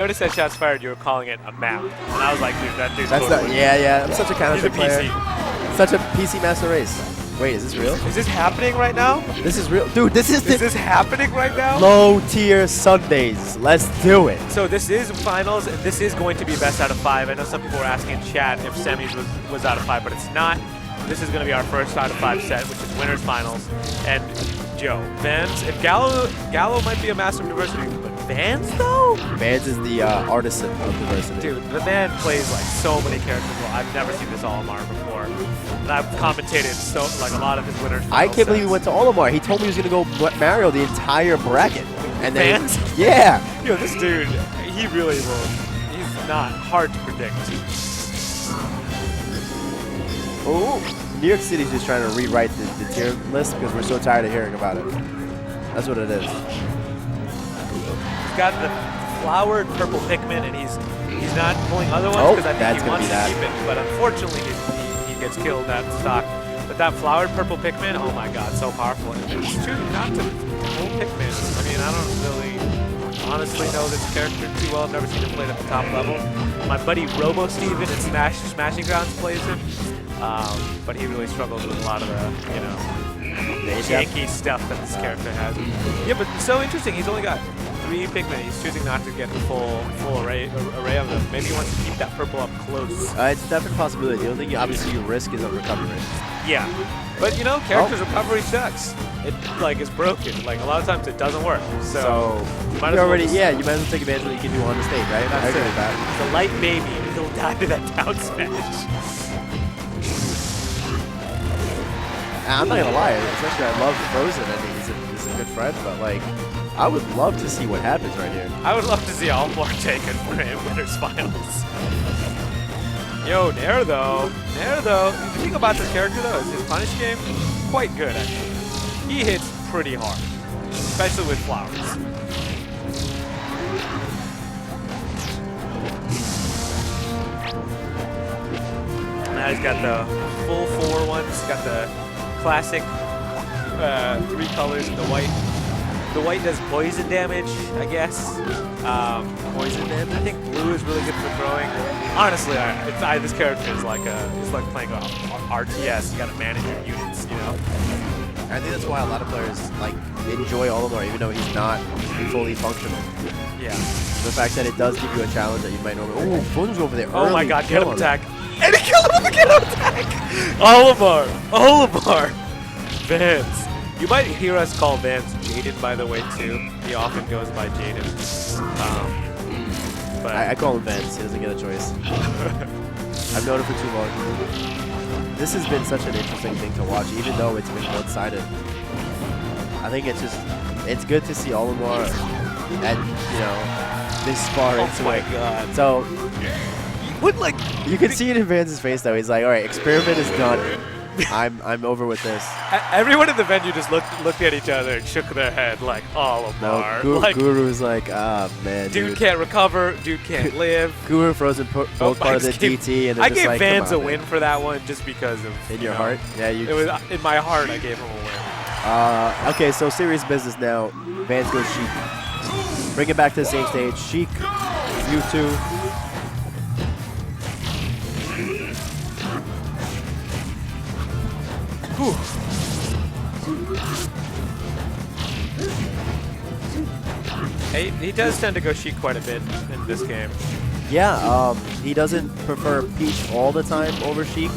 noticed that shots fired, you were calling it a map. And I was like, dude, that dude's totally yeah. I'm such a He's a counter player. PC. Such a PC master race. Wait, is this real? Is this happening right now? This is real. Dude, this is this happening right now? Low tier Sundays. Let's do it. So this is finals. This is going to be best out of 5. I know some people were asking in chat if semis was out of 5, but it's not. This is going to be our first out of 5 set, which is winners finals. And Joe, VaNz, if Gallo might be a master of diversity, but VaNz though? VaNz is the artisan of diversity. Dude, the man plays like so many characters well. I've never seen this Olimar before. And I've commentated like a lot of his winners. I can't believe he went to Olimar. He told me he was going to go Mario the entire bracket. And then, VaNz? Yeah. Yo, this dude, he really will. He's not hard to predict. Oh, New York City's just trying to rewrite the tier list because we're so tired of hearing about it. That's what it is. He's got the flowered purple Pikmin, and he's not pulling other ones because I think he wants to keep it. But unfortunately, he gets killed at stock. But that flowered purple Pikmin, oh my god, so powerful. And he's choosing not to pull Pikmin. I mean, I don't really honestly know this character too well. I've never seen him played at the top level. My buddy Robo Steven in Smashing Grounds plays him. But he really struggles with a lot of the, you know, janky stuff that this character has. Yeah, but it's so interesting. He's only got 3 Pikmin. He's choosing not to get the full array of them. Maybe he wants to keep that purple up close. It's definitely a possibility. The only thing obviously you risk is a recovery. Yeah, but you know, character's recovery sucks. It is broken. Like a lot of times it doesn't work. So you might as well you might as well take advantage of what you can do on the stage, right? That's it. He's a light baby. He'll die to that down smash. I'm not gonna lie, especially I love Frozen and he's a good friend, but like I would love to see what happens right here. I would love to see Olimar take it for winners finals. Yo, Nair though. The thing about this character though is his punish game quite good actually. He hits pretty hard, especially with flowers. Now he's got the full 4 ones. He's got the classic 3 colors in the white. The white does poison damage, I guess. Poison damage. I think blue is really good for throwing. Honestly, this character is like playing RTS. You got to manage your units, you know. I think that's why a lot of players like enjoy Olimar, even though he's not fully functional. Yeah. The fact that it does give you a challenge that you might normally. Oh, Fun's over there. Oh my God! Get him attack. And he killed him with the get him attack! Olimar! VaNz. You might hear us call VaNz Jaden, by the way, too. He often goes by Jaden. But I call him VaNz. He doesn't get a choice. I've known him for too long. This has been such an interesting thing to watch, even though it's been one-sided. I think it's good to see Olimar at, you know, this far into it. Oh my God. So, you can see it in VaNz's face though. He's like, all right, experiment is done. I'm over with this. Everyone in the venue just looked at each other and shook their head like, Olimar. No, Guru's like, ah, man, dude can't recover. Dude can't live. Guru Frozen both part of the DT, and I gave VaNz a win for that one just because of in your heart. Yeah, it was in my heart. I gave him a win. Okay, so serious business now. VaNz goes Sheik. Bring it back to the same stage. Sheik, Mewtwo. He does tend to go Sheik quite a bit in this game. Yeah, he doesn't prefer Peach all the time over Sheik,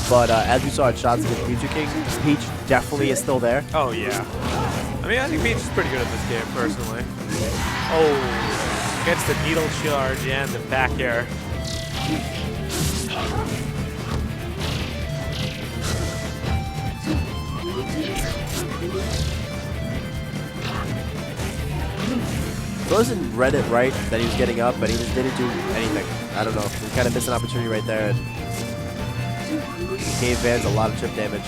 but as we saw at Shots against Mewtwo King, Peach definitely is still there. Oh yeah. I mean, I think Peach is pretty good at this game, personally. Oh, gets the needle charge and the back air. Frozen read it right that he was getting up, but he just didn't do anything. I don't know. He kind of missed an opportunity right there. And gave VaNz a lot of chip damage.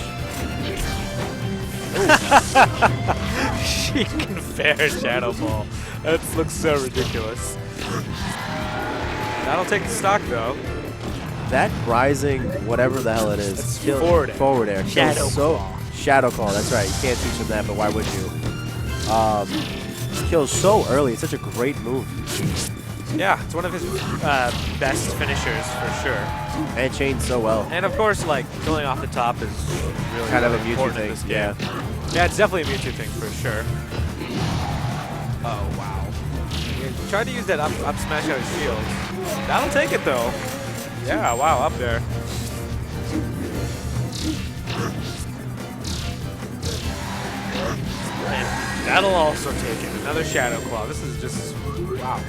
Sheik and fair Shadow Ball. That looks so ridiculous. That'll take the stock though. That rising, whatever the hell it is, it's forward air. Shadow Claw. Shadow Claw, that's right. You can't teach him that, but why would you? Kills so early. It's such a great move. Yeah, it's one of his best finishers for sure. And it changed so well. And of course, like killing off the top is really Kind of a important Mewtwo in this thing, game. Yeah, it's definitely a Mewtwo thing for sure. Oh wow! He tried to use that up smash out of shield. That'll take it though. Yeah, wow, up there. And that'll also take it. Another Shadow Claw. This is just wow.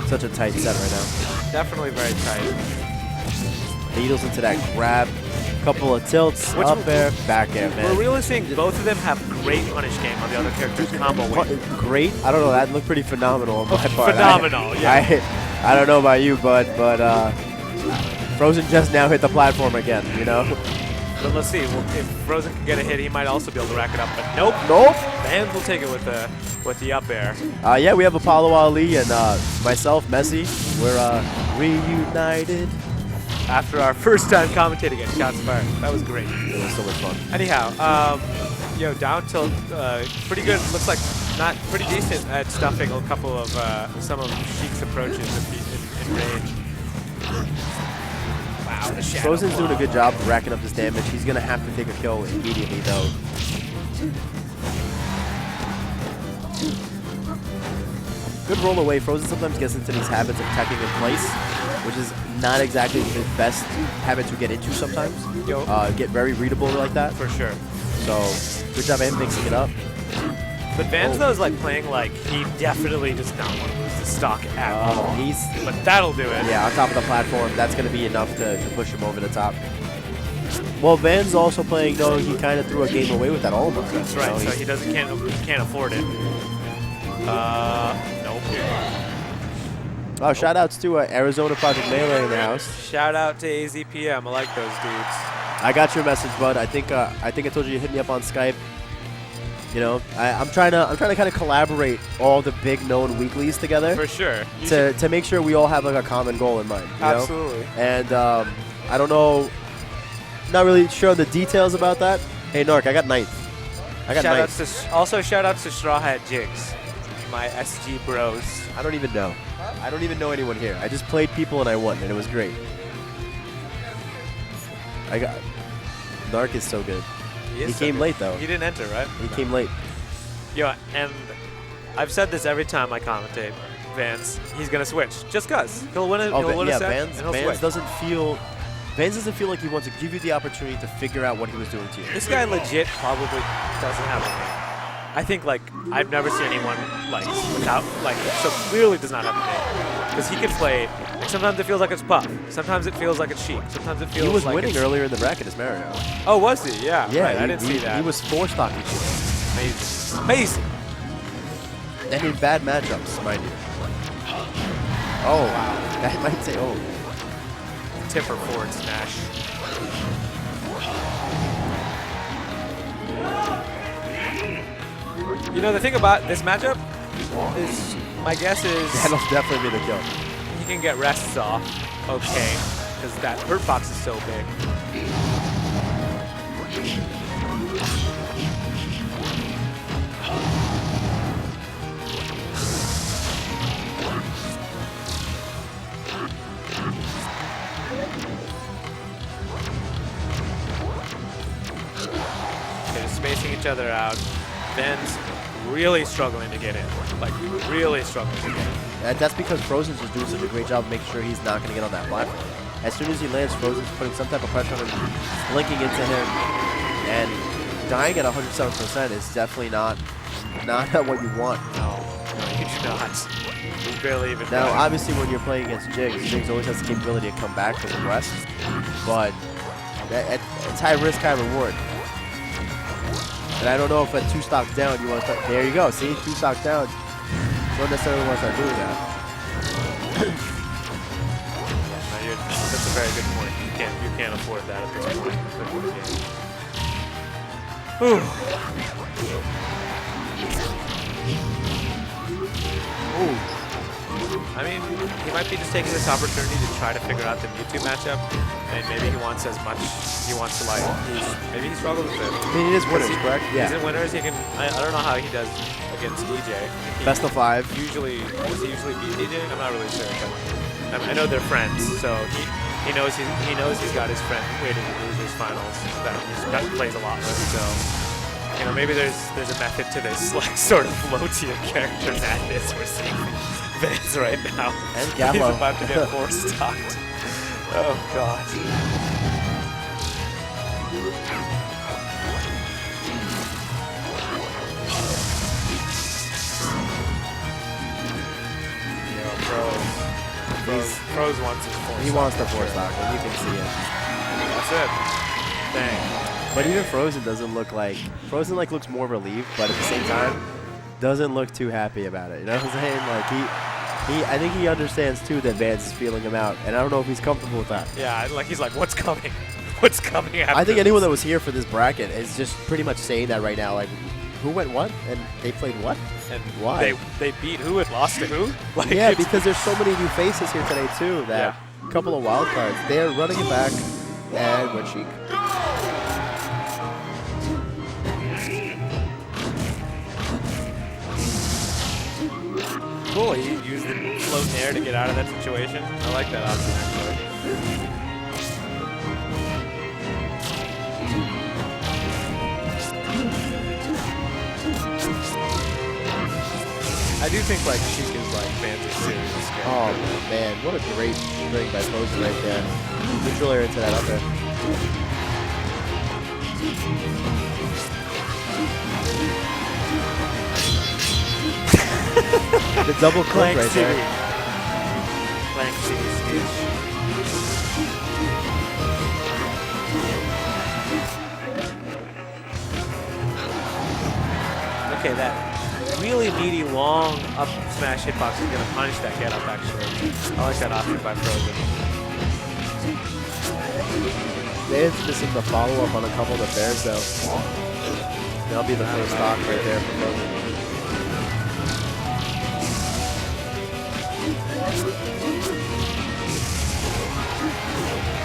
Such a tight set right now. Definitely very tight. Needles into that grab. Couple of tilts, up air, back air, man. We're really seeing both of them have great punish game on the other character's combo win. Great? I don't know. That looked pretty phenomenal on my part. Phenomenal, yeah. I don't know about you, but Frozen just now hit the platform again, you know? But let's see. Well, if Frozen can get a hit, he might also be able to rack it up. But nope. Nope. VaNz will take it with the up air. Yeah, we have Apollo Ali and myself, Messi. We're reunited. After our first time commentating against Shots Fired. That was great. It was so much fun. Anyhow, down tilt, pretty good. Looks like not pretty decent at stuffing a couple of some of Sheik's approaches in range. Wow, the Shadow Frozen's Claw. doing a good job of racking up this damage. He's going to have to take a kill immediately, though. Good roll away. Frozen sometimes gets into these habits of attacking in place, which is not exactly the best habit to get into sometimes. Get very readable like that. For sure. So, good job of him mixing it up. But VaNz, though, is like playing like he definitely does not want to lose the stock at all. But that'll do it. Yeah, on top of the platform, that's going to be enough to push him over the top. Well, VaNz also playing, though, he kind of threw a game away with that Olimar. That's right, so he can't afford it. Nope. Oh, shout outs to Arizona Project Melee in the house. Shout out to AZPM. I like those dudes. I got your message, bud. I think I told you to hit me up on Skype. You know, I'm trying to kind of collaborate all the big known weeklies together. For sure. To make sure we all have like a common goal in mind. You Absolutely. know? And I don't know, not really sure the details about that. Hey, Narc, I got ninth. Also shout outs to Straw Hat Jigs, my SG bros. I don't even know. I don't even know anyone here. I just played people and I won, and it was great. Narc is so good. He came late, though. He didn't enter, right? He came late. Yeah, and I've said this every time I commentate VaNz. He's going to switch. Just because. He'll win a set, VaNz doesn't feel like he wants to give you the opportunity to figure out what he was doing to you. This guy legit probably doesn't have a name. I think, like, I've never seen anyone, like, without, like, so clearly does not have a name. Because he can play, like, sometimes it feels like it's Puff. Sometimes it feels like it's Sheik. Sometimes it feels like he was winning earlier in the bracket as Mario. Oh, was he? Yeah, yeah, right. I didn't see that. He was 4-stocking Sheik. Amazing. Amazing. And in bad matchups, mind you. Oh, wow. That might say, oh. Tipper forward smash. You know, the thing about this matchup is, my guess is... That'll definitely be the kill. He can get rests off, okay, because that hurt box is so big. Okay, just spacing each other out. VaNz really struggling to get in. Like, really struggling to get in. That's because Frozen's just doing such a great job of making sure he's not going to get on that platform. As soon as he lands, Frozen's putting some type of pressure on him, linking into him, and dying at 107% is definitely not what you want. No, you do not. He's barely even Now, dying. obviously, when you're playing against Jigs always has the capability to come back from the rest, but it's high risk, high reward. And I don't know if at 2 stocks down you want to start. There you go. See, 2 stocks down. You don't necessarily want to start doing that. That's a very good point. You can't afford that at this point. Ooh. Ooh. I mean, he might be just taking this opportunity to try to figure out the Mewtwo matchup, and maybe he wants as much. He wants to like. Maybe he struggles with it. I mean, it is winners, correct? Yeah. He's in winners. He can. I don't know how he does against DJ. Best of 5. Usually, does he usually beat DJ? I'm not really sure. But I know they're friends, so he knows he's got his friend waiting in losers finals that he plays a lot with. So. You know, maybe there's a method to this, like, sort of low-tier character madness we're seeing VaNz right now. And Gallo. He's about to get four-stocked. Oh, God. Pros wants his four-stock. He wants the four-stock, and you can see it. That's it. Dang. But even Frozen doesn't look like Frozen looks more relieved, but at the same time doesn't look too happy about it. You know what I'm saying? Like I think he understands too that VaNz is feeling him out, and I don't know if he's comfortable with that. Yeah, like he's like, what's coming? What's coming after I think this? anyone that was here for this bracket is just pretty much saying that right now. Like, who went what, and they played what, and why? They beat who and lost to who? Like, yeah, because there's so many new faces here today too. That a couple of wild cards. They're running it back, and went Sheik. Cool, he used the float air to get out of that situation. I like that option, actually. I do think, like, Sheik is, like, VaNz's serious character. Oh, man, what a great string by Frozen right there. Neutral air into that up there. The double click right there. Clank City speech. Okay, that really meaty, long up smash hitbox is going to punish that get up, actually. I like that option by Frozen. VaNz missing the follow-up on a couple of the fairs, though. That'll be the first stock right there for Frozen.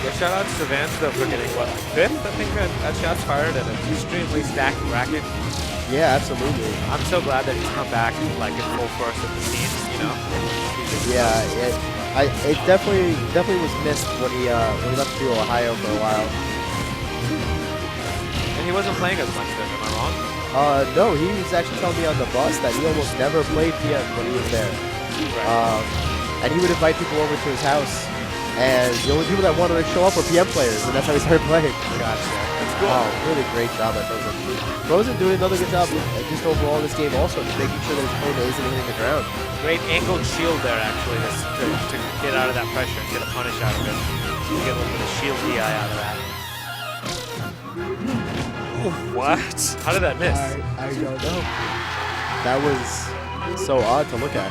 Yeah, shout out to VaNz though for getting, what, 5th? I think at shots fired at an extremely stacked bracket. Yeah, absolutely. I'm so glad that he's come back like in full force of the scene, you know? Yeah, it definitely was missed when he left to Ohio for a while. And he wasn't playing as much then, am I wrong? No, he was actually telling me on the bus that he almost never played PM when he was there. Right. And he would invite people over to his house, and the only people that wanted to show up were PM players, and that's how he started playing. Gotcha. That's cool. Oh, really great job by Frozen. Frozen doing another good job just overall in this game also, just making sure that his opponent isn't hitting the ground. Great angled shield there, actually, to get out of that pressure and get a punish out of it. Get a little bit of shield DI out of that. What? How did that miss? I don't know. That was so odd to look at.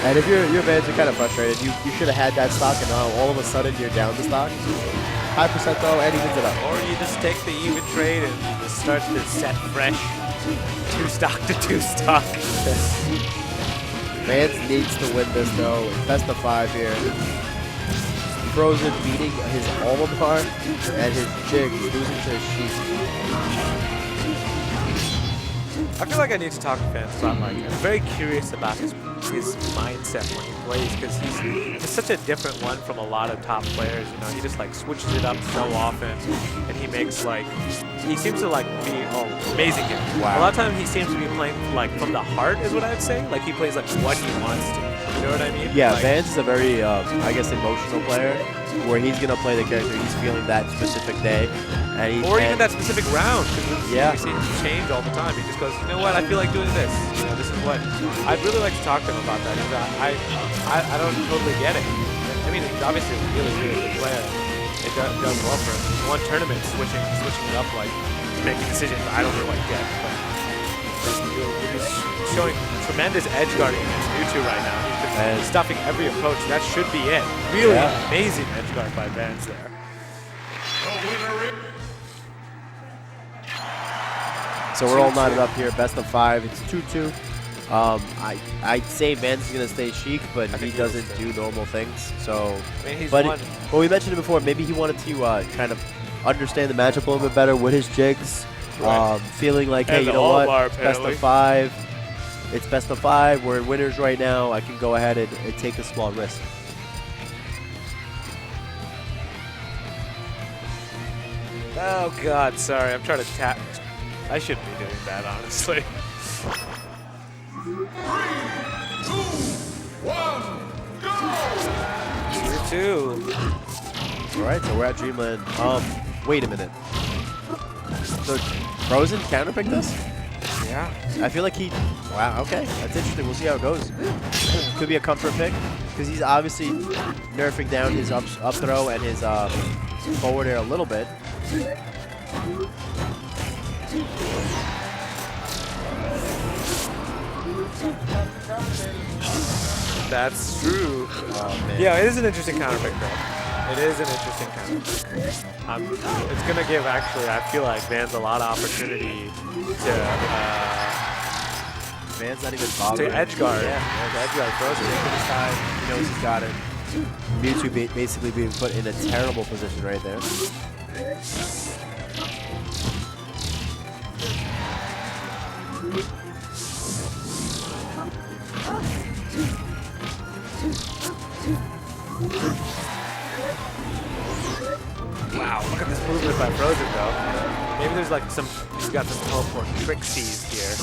And if you're VaNz, you're kind of frustrated. You should have had that stock, and now all of a sudden you're down the stock. 5% though, and he wins it up. Or you just take the even trade and just start the set fresh. 2 stock to 2 stock. VaNz needs to win this though. Best of 5 here. Frozen beating his Olimar and his Jig, losing to his Sheik. I feel like I need to talk to VaNz about, like, I'm very curious about his mindset when he plays, because he's such a different one from a lot of top players, you know. He just, like, switches it up so often, and he makes, like, he seems to, like, be amazing here. Wow. A lot of times he seems to be playing, like, from the heart is what I'd say. Like, he plays, like, what he wants to. You know what I mean? Yeah, like, VaNz is a very, I guess, emotional player, where he's going to play the character he's feeling that specific day. And or even that specific round, because yeah. we see him change all the time. He just goes, you know what, I feel like doing this. You know, this is what. I'd really like to talk to him about that. I don't totally get it. I mean, he's obviously a really, really good player. It does well for him. He's won tournaments, switching it up, like, making decisions I don't really get. But he's showing tremendous edge guarding against Mewtwo right now. He's stuffing every approach. That should be it. Really amazing edge guard by VaNz there. So we're all knotted up here, best of 5. It's 2-2. I'd say VaNz is going to stay Sheik, but he doesn't do normal things. So, I mean, he's but won. well, we mentioned it before. Maybe he wanted to kind of understand the matchup a little bit better with his jigs, feeling like, hey, you know what, Olimar, best of 5. It's best of 5. We're in winners right now. I can go ahead and take a small risk. Oh God, sorry. I'm trying to tap. I shouldn't be doing that, honestly. 3, 2, 1, go! 2-2. All right, so we're at Dreamland. Wait a minute. So Frozen counterpicked this? Yeah. I feel like he. Wow. Okay, that's interesting. We'll see how it goes. Could be a comfort pick because he's obviously nerfing down his up throw and his forward air a little bit. That's true. Oh, man. Yeah, it is an interesting counterpick, though. It is an interesting counterpick. It's going to give, actually, I feel like VaNz a lot of opportunity to VaNz not even bothering. to edge guard. Yeah, to edge guard. Frozen taking his time. He knows he's got it. Mewtwo basically being put in a terrible position right there. Wow, look at this movement by Frozen, though. Maybe there's like he's got some teleport trixies here.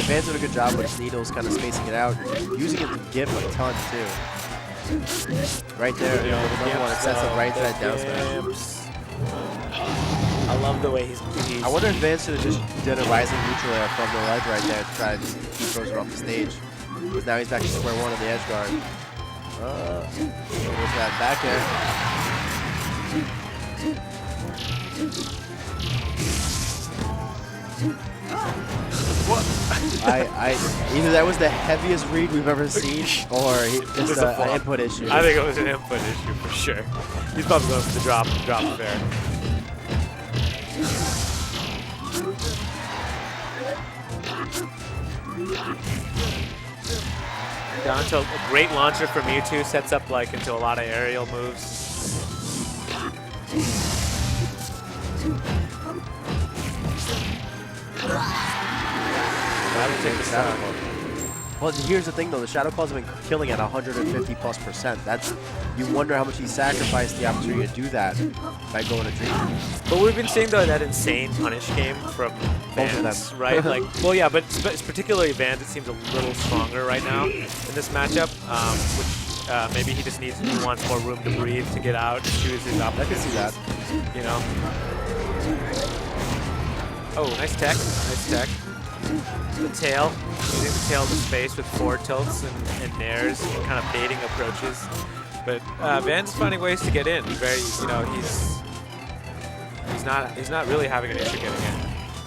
VaNz did a good job with his needles, kind of spacing it out, using it to give a ton too. Right there, you know, the number one excessive right side down smash. I love the way he's I wonder if VaNz should have just done a rising neutral air from the ledge right there to try to just keep Frozen off the stage. Because now he's back to square one on the edge guard. There's that back air. What? Either that was the heaviest read we've ever seen, or just an input issue. I think it was an input issue for sure. He's probably going for the drop there. Down to a great launcher from Mewtwo, sets up like into a lot of aerial moves. That'll take the Shadow Claw. Well, here's the thing though, the Shadow Claws have been killing at 150+%. That's, you wonder how much he sacrificed the opportunity to do that by going to Dream. But we've been seeing though that insane punish game from Both of VaNz, them. right? Like, well, yeah, but particularly VaNz, it seems a little stronger right now in this matchup, which maybe he just wants more room to breathe to get out and choose his opportunities. I can see that. You know. Oh, nice tech, nice tech. The tail, using the tail to space with forward tilts and nairs and kind of baiting approaches. But VaNz is finding ways to get in. Very, you know, he's not really having an issue getting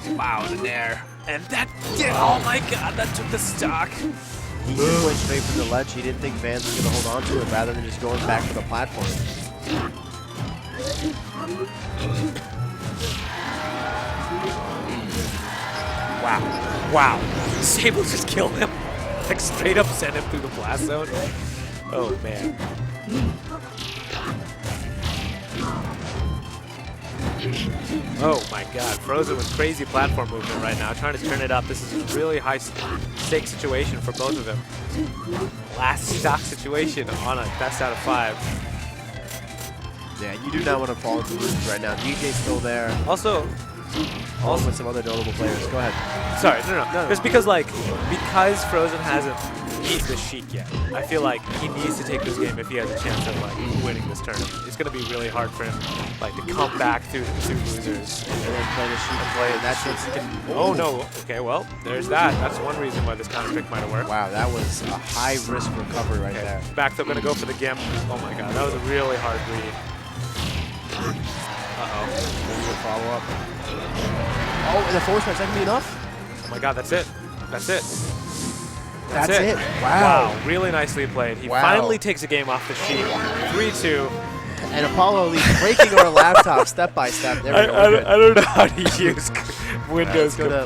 in. Wow, the nair. And that did, oh my god, that took the stock. He just went straight from the ledge. He didn't think VaNz was going to hold on to it rather than just going back to the platform. Wow. Wow. Sable just killed him. Like straight up sent him through the blast zone. Oh man. Oh my god. Frozen with crazy platform movement right now. Trying to turn it up. This is a really high stake situation for both of them. Last stock situation on a best out of 5. Yeah, you do not want to fall into losers right now. DJ's still there. Also with some other notable players. Go ahead. Sorry, no. Just because Frozen hasn't beat the Sheik yet, I feel like he needs to take this game if he has a chance of like winning this tournament. It's gonna be really hard for him, like, to come back through the 2 losers And then play the Sheik and play, and that's what's Oh no! Okay, well, there's that. That's one reason why this counter pick might have worked. Wow, that was a high risk recovery right there. Back up, gonna go for the Gimp. Oh my god, that was a really hard read. Follow up. Oh, and the forward smash, that can be enough? Oh my god, that's it. That's it. That's it. Wow. Really nicely played. He Wow. finally takes a game off the Sheik. 3-2. And Apollo Elite breaking our laptop step by step. There we go. I don't know how to use Windows go to Computer.